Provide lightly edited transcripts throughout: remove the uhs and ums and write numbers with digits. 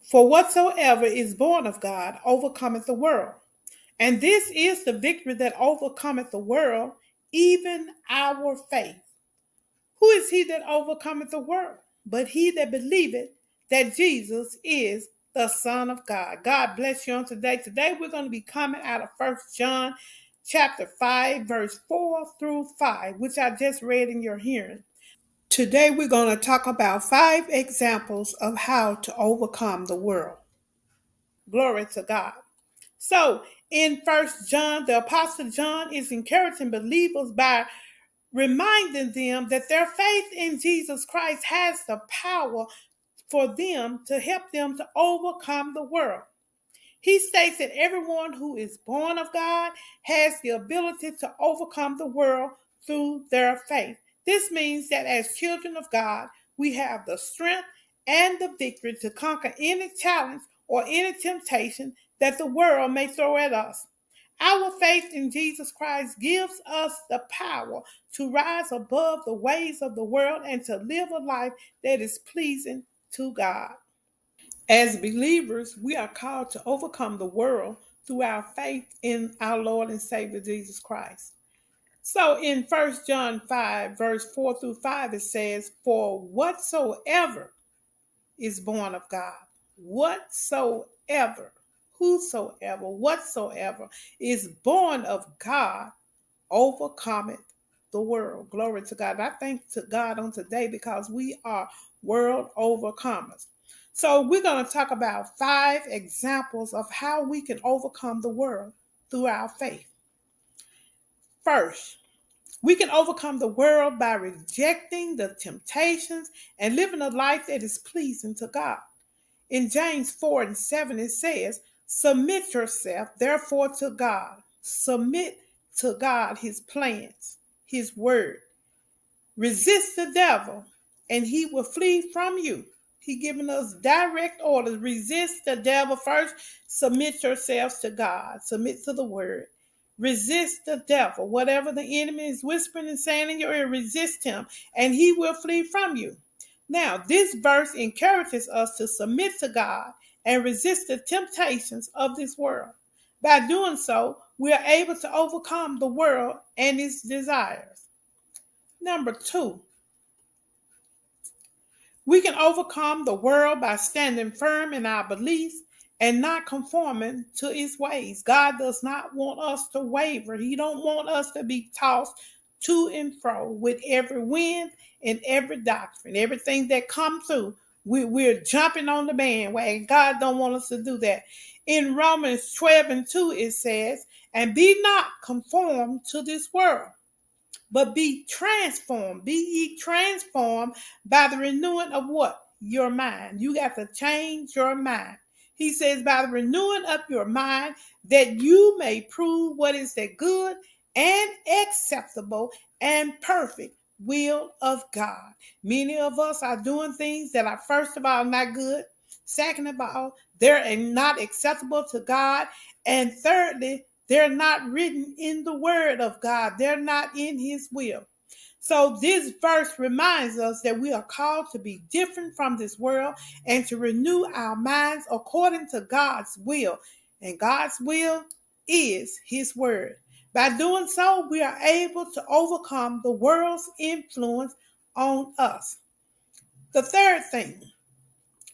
For whatsoever is born of God overcometh the world. And this is the victory that overcometh the world, even our faith. Who is he that overcometh the world? But he that believeth that Jesus is the Son of God. God bless you on today. Today we're going to be coming out of 1 John chapter 5, verse 4 through 5, which I just read in your hearing. Today we're going to talk about 5 examples of how to overcome the world. Glory to God. So in 1 John, the Apostle John is encouraging believers by reminding them that their faith in Jesus Christ has the power for them to help them to overcome the world. He states that everyone who is born of God has the ability to overcome the world through their faith. This means that as children of God, we have the strength and the victory to conquer any challenge or any temptation that the world may throw at us. Our faith in Jesus Christ gives us the power to rise above the ways of the world and to live a life that is pleasing to God. As believers, we are called to overcome the world through our faith in our Lord and Savior Jesus Christ. So in 1 John 5, verse 4 through 5, it says, For whatsoever is born of God, whatsoever, whosoever, whatsoever is born of God overcometh the world. Glory to God. I thank to God on today because we are world overcomers. So we're going to talk about 5 examples of how we can overcome the world through our faith. First, we can overcome the world by rejecting the temptations and living a life that is pleasing to God. In James 4 and 7, it says, Submit yourself, therefore, to God. Submit to God his plans, his word. Resist the devil, and he will flee from you. He giving us direct orders. Resist the devil first. Submit yourselves to God. Submit to the word. Resist the devil. Whatever the enemy is whispering and saying in your ear, resist him, and he will flee from you. Now, this verse encourages us to submit to God and resist the temptations of this world. By doing so, we are able to overcome the world and its desires. Number 2, we can overcome the world by standing firm in our beliefs and not conforming to its ways. God does not want us to waver. He don't want us to be tossed to and fro with every wind and every doctrine. Everything that comes through, we're jumping on the bandwagon. God don't want us to do that. In Romans 12 and 2, it says, And be not conformed to this world, but be transformed. Be ye transformed by the renewing of what? Your mind. You got to change your mind. He says, by the renewing of your mind, that you may prove what is the good and acceptable and perfect will of God. Many of us are doing things that are, first of all, not good. Second of all, they're not acceptable to God. And thirdly, they're not written in the word of God. They're not in his will. So this verse reminds us that we are called to be different from this world and to renew our minds according to God's will. And God's will is his word. By doing so, we are able to overcome the world's influence on us. The third thing,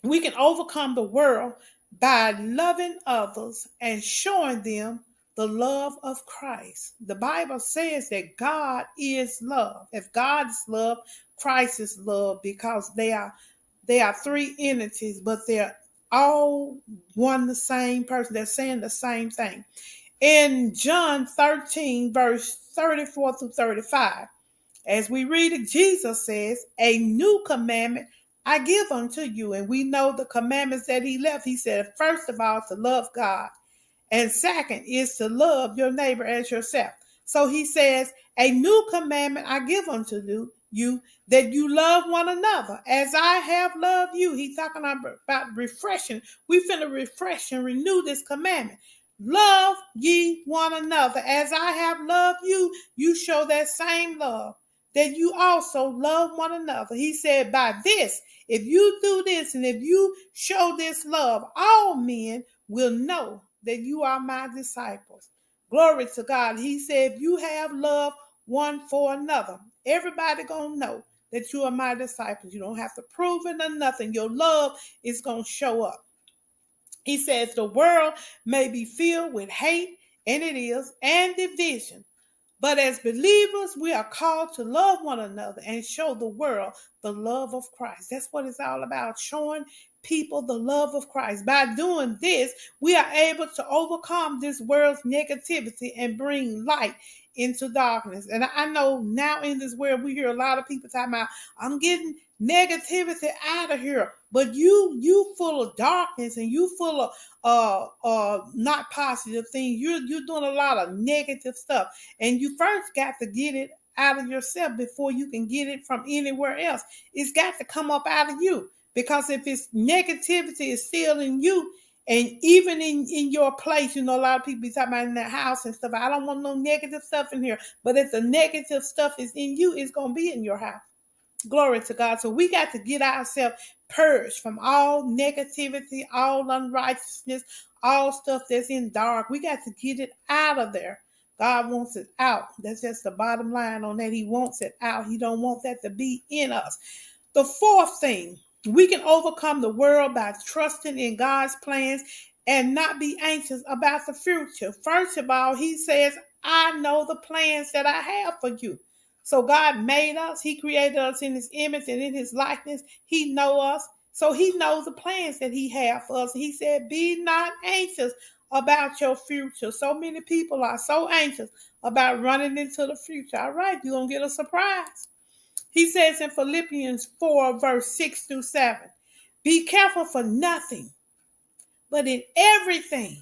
we can overcome the world by loving others and showing them the love of Christ. The Bible says that God is love. If God is love, Christ is love, because they are 3 entities, but they're all one the same person. They're saying the same thing. In John 13, verse 34 through 35, as we read it, Jesus says, A new commandment I give unto you. And we know the commandments that he left. He said, first of all, to love God. And second is to love your neighbor as yourself. So he says, A new commandment I give unto you, that you love one another as I have loved you. He's talking about refreshing. We finna refresh and renew this commandment. Love ye one another as I have loved you. You show that same love. that you also love one another. He said, by this, if you do this and if you show this love, all men will know that you are my disciples. Glory to God. He said, if you have love one for another, everybody gonna know that you are my disciples. You don't have to prove it or nothing. Your love is gonna show up. He says the world may be filled with hate, and it is, and division. But as believers, we are called to love one another and show the world the love of Christ. That's what it's all about, showing people the love of Christ. By doing this, we are able to overcome this world's negativity and bring light into darkness. And I know now in this world, we hear a lot of people talking about, I'm getting negativity out of here. But you full of darkness and you full of not positive things. You're doing a lot of negative stuff. And you first got to get it out of yourself before you can get it from anywhere else. It's got to come up out of you. Because if it's negativity is still in you, and even in your place, a lot of people be talking about in their house and stuff. I don't want no negative stuff in here. But if the negative stuff is in you, it's going to be in your house. Glory to God. So we got to get ourselves purged from all negativity, all unrighteousness, all stuff that's in dark. We got to get it out of there. God wants it out. That's just the bottom line on that. He wants it out. He don't want that to be in us. The fourth thing, we can overcome the world by trusting in God's plans and not be anxious about the future. First of all, he says, I know the plans that I have for you. So God made us. He created us in his image and in his likeness. He knows us. So he knows the plans that he has for us. He said, be not anxious about your future. So many people are so anxious about running into the future. All right, you're going to get a surprise. He says in Philippians 4, verse 6 through 7, be careful for nothing, but in everything,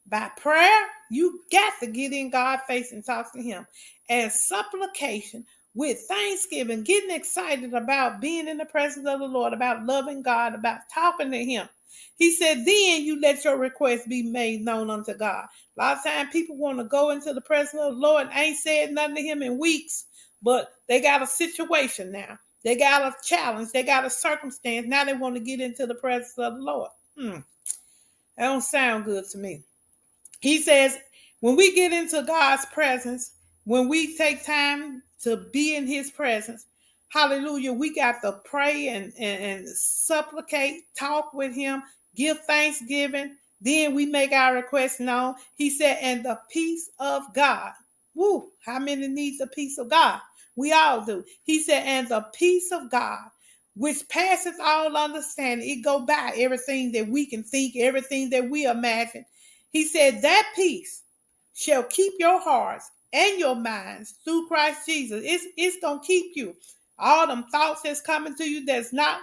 by prayer, you got to get in God's face and talk to him. And supplication with thanksgiving, getting excited about being in the presence of the Lord, about loving God, about talking to him. He said, then you let your requests be made known unto God. A lot of times people want to go into the presence of the Lord and ain't said nothing to him in weeks, but they got a situation now. They got a challenge. They got a circumstance. Now they want to get into the presence of the Lord. That don't sound good to me. He says, when we get into God's presence, when we take time to be in his presence, hallelujah, we got to pray and supplicate, talk with him, give thanksgiving. Then we make our requests known. He said, and the peace of God. Woo, how many needs the peace of God? We all do. He said, and the peace of God, which passeth all understanding. It go by everything that we can think, everything that we imagine. He said, that peace shall keep your hearts and your minds through Christ Jesus. It's going to keep you. All them thoughts that's coming to you that's not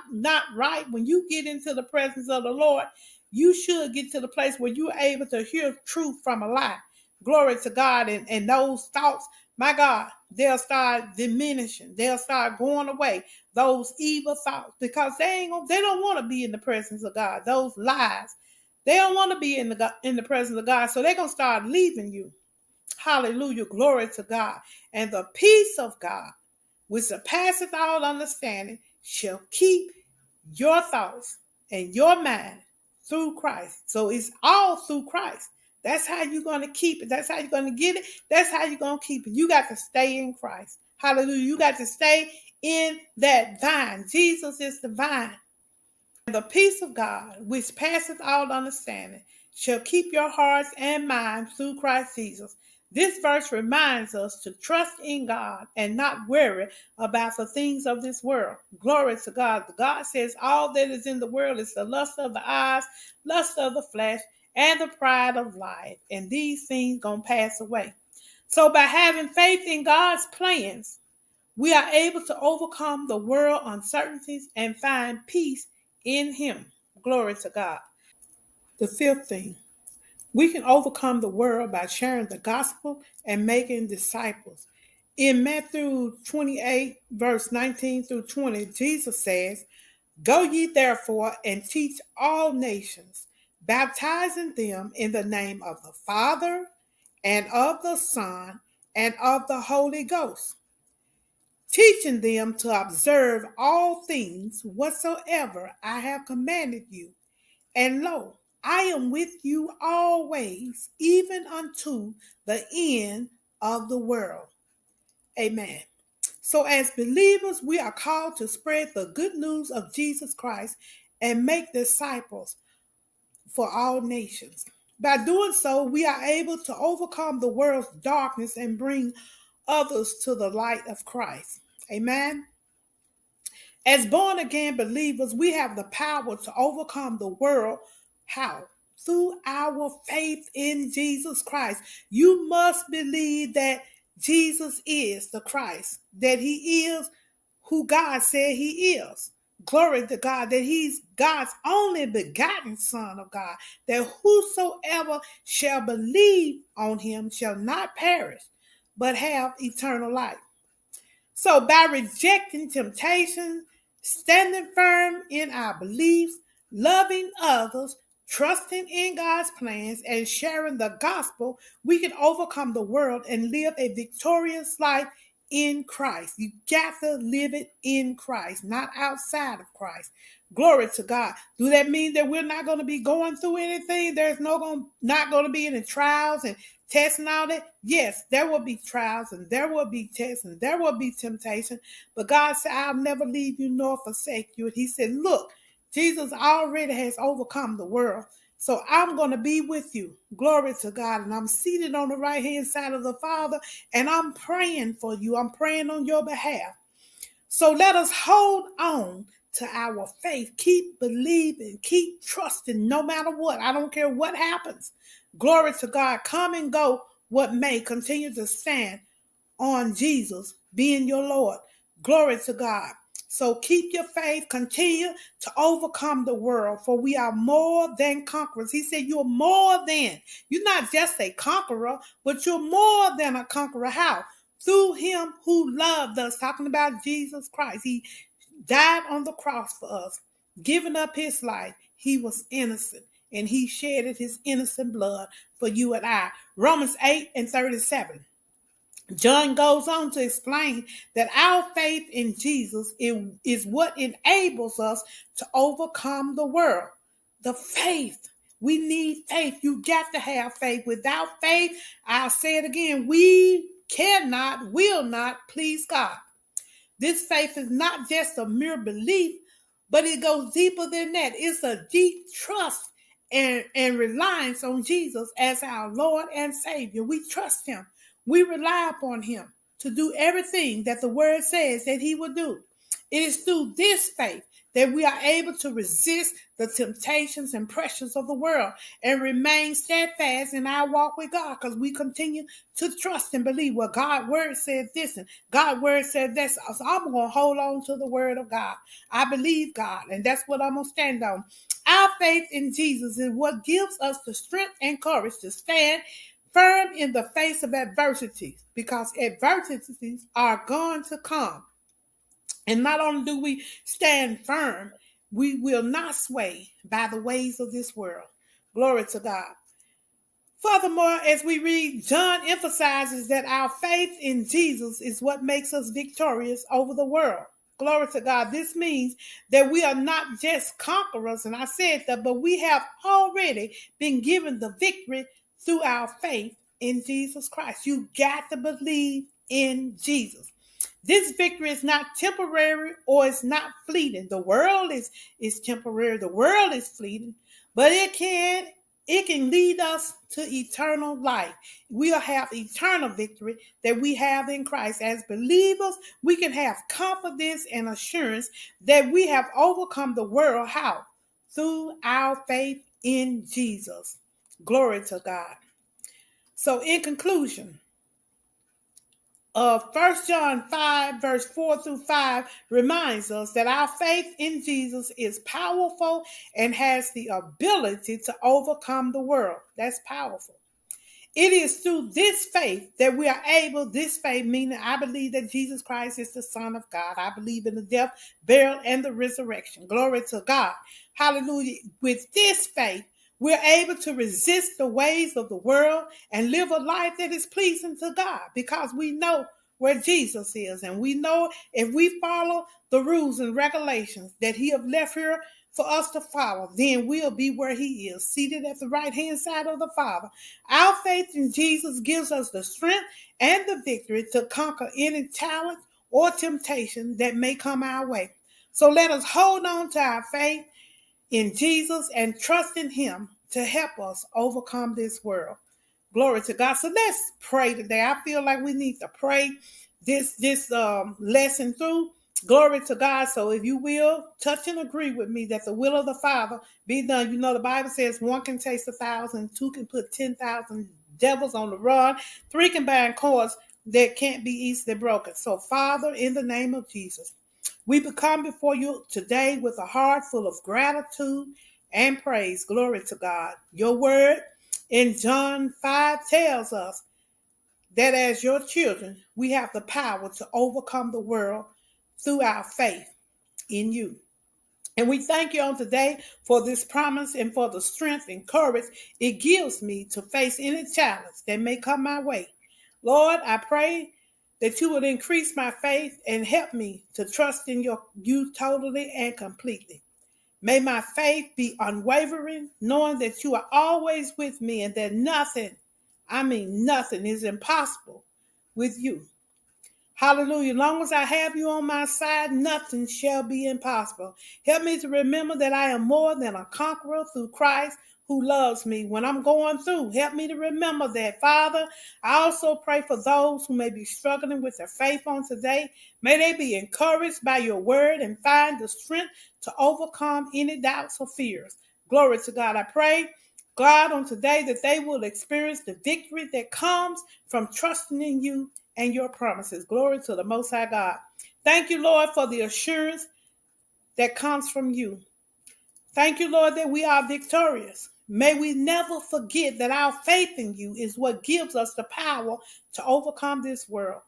right, when you get into the presence of the Lord, you should get to the place where you're able to hear truth from a lie. Glory to God. And those thoughts, my God, they'll start diminishing. They'll start going away. Those evil thoughts, because they don't want to be in the presence of God. Those lies, they don't want to be in the presence of God, so they're going to start leaving you. Hallelujah. Glory to God. And the peace of God, which surpasseth all understanding, shall keep your thoughts and your mind through Christ. So it's all through Christ. That's how you're going to keep it. That's how you're going to get it. That's how you're going to keep it. You got to stay in Christ. Hallelujah. You got to stay in that vine. Jesus is the vine. And the peace of God, which passeth all understanding, shall keep your hearts and minds through Christ Jesus. This verse reminds us to trust in God and not worry about the things of this world. Glory to God. God says all that is in the world is the lust of the eyes, lust of the flesh, and the pride of life. And these things gonna pass away. So by having faith in God's plans, we are able to overcome the world uncertainties and find peace in him. Glory to God. The fifth thing, we can overcome the world by sharing the gospel and making disciples. In Matthew 28, verse 19 through 20, Jesus says, go ye therefore and teach all nations, baptizing them in the name of the Father and of the Son and of the Holy Ghost, teaching them to observe all things whatsoever I have commanded you. And lo, I am with you always, even unto the end of the world. Amen. So, as believers, we are called to spread the good news of Jesus Christ and make disciples for all nations. By doing so, we are able to overcome the world's darkness and bring others to the light of Christ. Amen. As born again believers, we have the power to overcome the world. How? Through our faith in Jesus Christ. You must believe that Jesus is the Christ, that he is who God said he is. Glory to God, that he's God's only begotten Son of God, that whosoever shall believe on him shall not perish, but have eternal life. So, by rejecting temptation, standing firm in our beliefs, loving others, trusting in God's plans, and sharing the gospel, we can overcome the world and live a victorious life in Christ. You got to live it in Christ, not outside of Christ. Glory to God. Do that mean that we're not going to be going through anything? There's not going to be any trials and tests and all that? Yes, there will be trials and there will be tests and there will be temptation. But God said, I'll never leave you nor forsake you. And he said, look, Jesus already has overcome the world. So I'm going to be with you. Glory to God. And I'm seated on the right hand side of the Father. And I'm praying for you. I'm praying on your behalf. So let us hold on to our faith. Keep believing. Keep trusting no matter what. I don't care what happens. Glory to God. Come and go what may. Continue to stand on Jesus being your Lord. Glory to God. So keep your faith. Continue to overcome the world, for we are more than conquerors. He said you're more than. You're not just a conqueror, but you're more than a conqueror. How? Through him who loved us, talking about Jesus Christ. He died on the cross for us, giving up his life. He was innocent, and he shedded his innocent blood for you and I. Romans 8:37. John goes on to explain that our faith in Jesus is what enables us to overcome the world. The faith. We need faith. You got to have faith. Without faith, I'll say it again, we will not please God. This faith is not just a mere belief, but it goes deeper than that. It's a deep trust and reliance on Jesus as our Lord and Savior. We trust him. We rely upon him to do everything that the word says that he will do. It is through this faith that we are able to resist the temptations and pressures of the world and remain steadfast in our walk with God, because we continue to trust and believe what God's word said this and God's word said that. So I'm going to hold on to the word of God. I believe God, and that's what I'm going to stand on. Our faith in Jesus is what gives us the strength and courage to stand firm in the face of adversities, because adversities are going to come. And not only do we stand firm, we will not sway by the ways of this world. Glory to God. Furthermore, as we read, John emphasizes that our faith in Jesus is what makes us victorious over the world. Glory to God. This means that we are not just conquerors, and I said that, but we have already been given the victory through our faith in Jesus Christ. You got to believe in Jesus. This victory is not temporary or it's not fleeting. The world is temporary. The world is fleeting, but it can lead us to eternal life. We'll have eternal victory that we have in Christ. As believers, we can have confidence and assurance that we have overcome the world. How? Through our faith in Jesus. Glory to God. So in conclusion, 1 John 5, verse 4 through 5 reminds us that our faith in Jesus is powerful and has the ability to overcome the world. That's powerful. It is through this faith that we are able, this faith meaning I believe that Jesus Christ is the Son of God. I believe in the death, burial, and the resurrection. Glory to God. Hallelujah. With this faith, we're able to resist the ways of the world and live a life that is pleasing to God, because we know where Jesus is. And we know if we follow the rules and regulations that he have left here for us to follow, then we'll be where he is, seated at the right hand side of the Father. Our faith in Jesus gives us the strength and the victory to conquer any challenge or temptation that may come our way. So let us hold on to our faith in Jesus and trust in him to help us overcome this world. Glory to God. So let's pray today. I feel like we need to pray this lesson through. Glory to God. So if you will, touch and agree with me that the will of the Father be done. You know, the Bible says one can chase 1,000, two can put 10,000 devils on the run, three can bind cords that can't be easily broken. So, Father, in the name of Jesus, we become before you today with a heart full of gratitude and praise. Glory to God. Your word in John 5 tells us that as your children, we have the power to overcome the world through our faith in you. And we thank you on today for this promise and for the strength and courage it gives me to face any challenge that may come my way. Lord, I pray that you would increase my faith and help me to trust in you totally and completely. May my faith be unwavering, knowing that you are always with me and that nothing, I mean nothing, is impossible with you. Hallelujah. As long as I have you on my side, nothing shall be impossible. Help me to remember that I am more than a conqueror through Christ who loves me. When I'm going through, help me to remember that. Father, I also pray for those who may be struggling with their faith on today. May they be encouraged by your word and find the strength to overcome any doubts or fears. Glory to God. I pray, God, on today that they will experience the victory that comes from trusting in you and your promises. Glory to the Most High God. Thank you, Lord, for the assurance that comes from you. Thank you, Lord, that we are victorious. May we never forget that our faith in you is what gives us the power to overcome this world.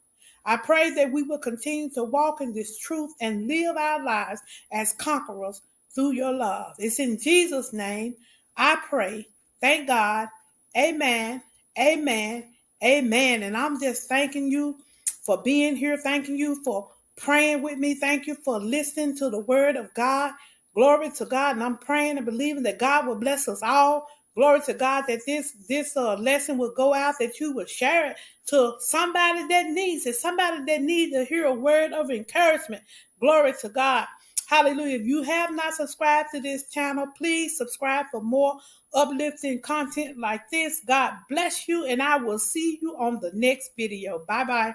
I pray that we will continue to walk in this truth and live our lives as conquerors through your love. It's in Jesus' name I pray. Thank God. Amen. Amen. Amen. And I'm just thanking you for being here. Thanking you for praying with me. Thank you for listening to the word of God. Glory to God. And I'm praying and believing that God will bless us all. Glory to God that this lesson will go out, that you will share it to somebody that needs it, somebody that needs to hear a word of encouragement. Glory to God. Hallelujah. If you have not subscribed to this channel, please subscribe for more uplifting content like this. God bless you, and I will see you on the next video. Bye-bye.